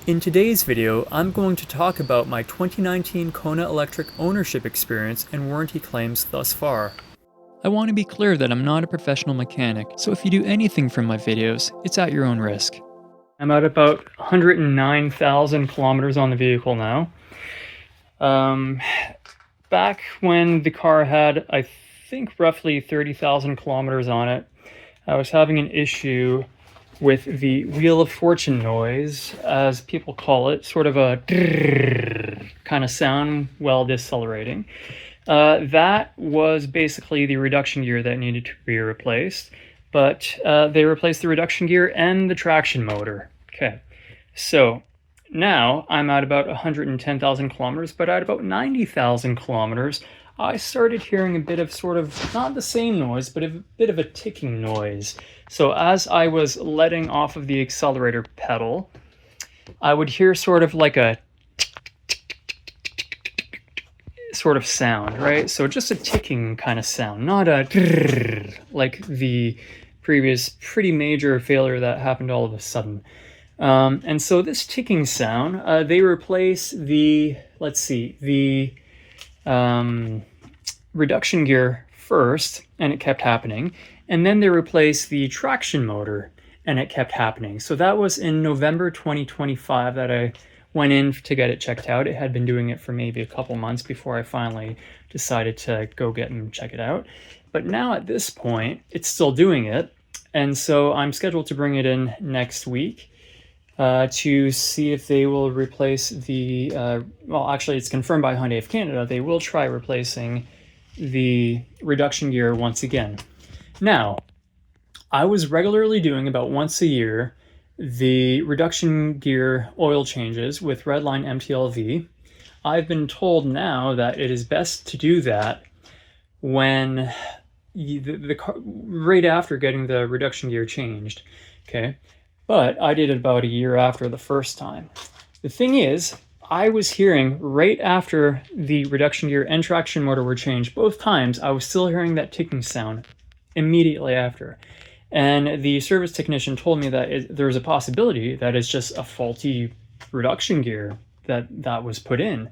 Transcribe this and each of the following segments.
In today's video, I'm going to talk about my 2019 Kona electric ownership experience and warranty claims thus far. I want to be clear that I'm not a professional mechanic, so if you do anything from my videos, it's at your own risk. I'm at about 109,000 kilometers on the vehicle now. Back when the car had, I think, roughly 30,000 kilometers on it, I was having an issue with the Wheel of Fortune noise, as people call it, sort of a kind of sound while decelerating. That was basically the reduction gear that needed to be replaced, but they replaced the reduction gear and the traction motor. Okay, so now I'm at about 110,000 kilometers, but at about 90,000 kilometers, I started hearing a bit of sort of, not the same noise, but a bit of a ticking noise. So as I was letting off of the accelerator pedal, I would hear sort of like a sort of sound, right? So just a ticking kind of sound, not a like the previous pretty major failure that happened all of a sudden. And so this ticking sound, they replace the, let's see, the reduction gear first, and it kept happening. And then they replaced the traction motor, and it kept happening. So that was in November 2025 that I went in to get it checked out. It had been doing it for maybe a couple months before I finally decided to go get and check it out. But now at this point, it's still doing it. And so I'm scheduled to bring it in next week to see if they will replace the, well, actually it's confirmed by Hyundai of Canada, they will try replacing the reduction gear once again. Now, I was regularly doing about once a year the reduction gear oil changes with Redline MTLV. I've been told now that it is best to do that when the car, right after getting the reduction gear changed, okay? But I did it about a year after the first time. The thing is, I was hearing right after the reduction gear and traction motor were changed, both times, I was still hearing that ticking sound immediately after. And the service technician told me that there's a possibility that it's just a faulty reduction gear that was put in.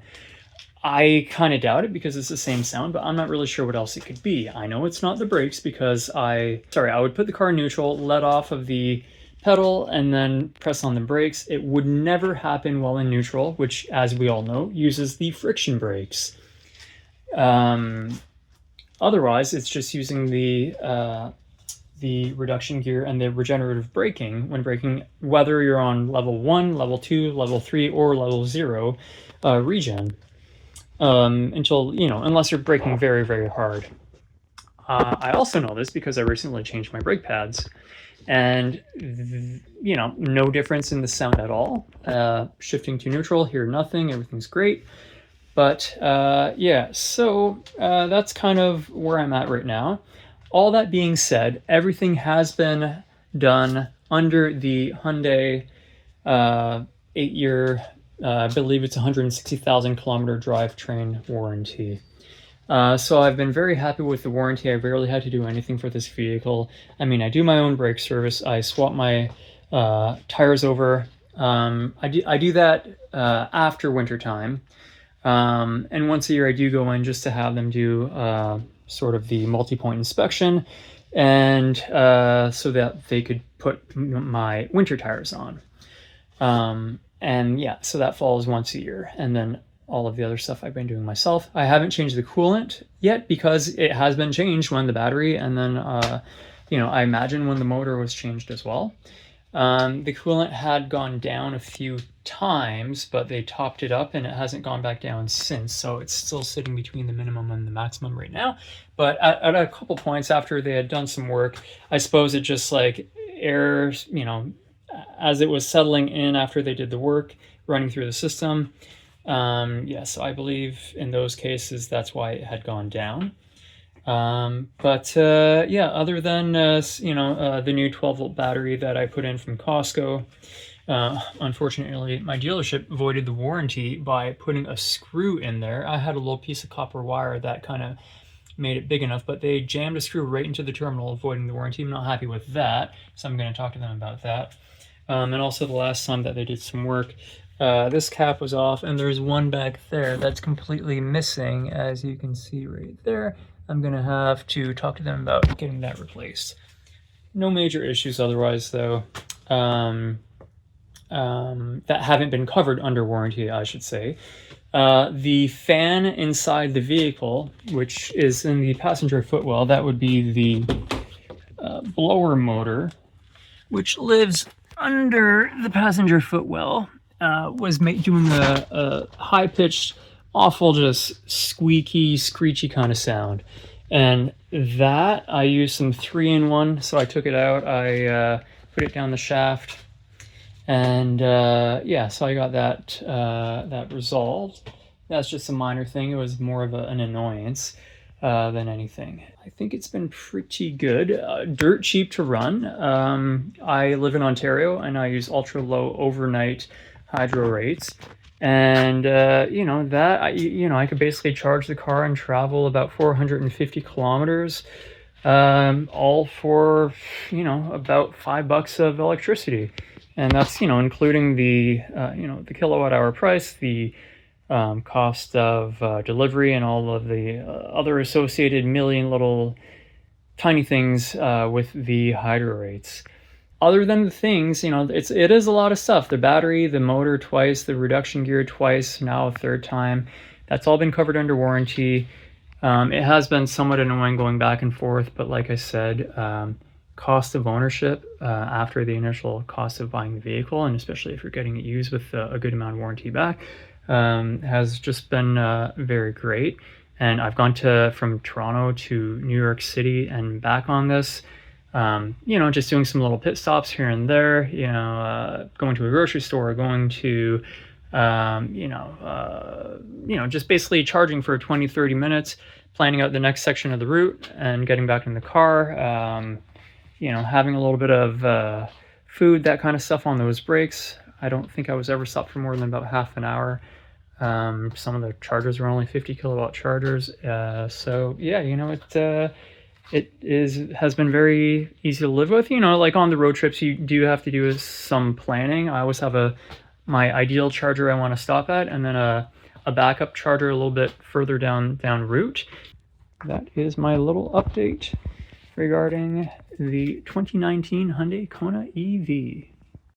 I kind of doubt it because it's the same sound, but I'm not really sure what else it could be. I know it's not the brakes because I would put the car in neutral, let off of the pedal, and then press on the brakes. It would never happen while in neutral, which, as we all know, uses the friction brakes. Otherwise, it's just using the reduction gear and the regenerative braking when braking, whether you're on level 1, level 2, level 3, or level 0 regen, until, you know, unless you're braking very, very hard. I also know this because I recently changed my brake pads, and you know, no difference in the sound at all. Shifting to neutral, hear nothing, everything's great. But yeah, so that's kind of where I'm at right now. All that being said, everything has been done under the Hyundai 8-year, I believe it's 160,000 kilometer drivetrain warranty. So I've been very happy with the warranty. I rarely had to do anything for this vehicle. I mean, I do my own brake service. I swap my tires over. I do that after winter time. And once a year I do go in just to have them do sort of the multi-point inspection, and so that they could put my winter tires on. And yeah, so that falls once a year. And then all of the other stuff I've been doing myself. I haven't changed the coolant yet because it has been changed when the battery, and then, you know, I imagine when the motor was changed as well. The coolant had gone down a few times, but they topped it up and it hasn't gone back down since. So it's still sitting between the minimum and the maximum right now. But at a couple points after they had done some work, I suppose it just like air, you know, as it was settling in after they did the work, running through the system. Yes, I believe in those cases that's why it had gone down. But yeah, other than you know, the new 12-volt battery that I put in from Costco, unfortunately my dealership voided the warranty by putting a screw in there. I had a little piece of copper wire that kind of made it big enough, but they jammed a screw right into the terminal, avoiding the warranty. I'm not happy with that, so I'm going to talk to them about that. And also the last time that they did some work, this cap was off, and there's one back there that's completely missing, as you can see right there. I'm gonna have to talk to them about getting that replaced. No major issues otherwise, though, that haven't been covered under warranty, I should say. The fan inside the vehicle, which is in the passenger footwell, that would be the blower motor, which lives under the passenger footwell, was doing a high-pitched, awful, just squeaky, screechy kind of sound. And that, I used some 3-in-1, so I took it out, I put it down the shaft, and yeah, so I got that resolved. That's just a minor thing. It was more of an annoyance than anything. I think it's been pretty good. Dirt cheap to run. I live in Ontario, and I use ultra low overnight hydro rates. And you know that I could basically charge the car and travel about 450 kilometers, all for about $5 of electricity, and that's including the the kilowatt hour price, the cost of delivery, and all of the other associated million little tiny things with the hydro rates. Other than the things, it is a lot of stuff. The battery, the motor twice, the reduction gear twice, now a third time. That's all been covered under warranty. It has been somewhat annoying going back and forth, but like I said, cost of ownership after the initial cost of buying the vehicle, and especially if you're getting it used with a good amount of warranty back, has just been very great. And I've gone from Toronto to New York City and back on this. Just doing some little pit stops here and there, going to a grocery store, going to, just basically charging for 20, 30 minutes, planning out the next section of the route and getting back in the car, having a little bit of food, that kind of stuff on those breaks. I don't think I was ever stopped for more than about half an hour. Some of the chargers were only 50 kilowatt chargers. So yeah, it has been very easy to live with. Like on the road trips, you do have to do some planning. I always have my ideal charger I want to stop at, and then a backup charger a little bit further down route. That is my little update regarding the 2019 Hyundai Kona EV.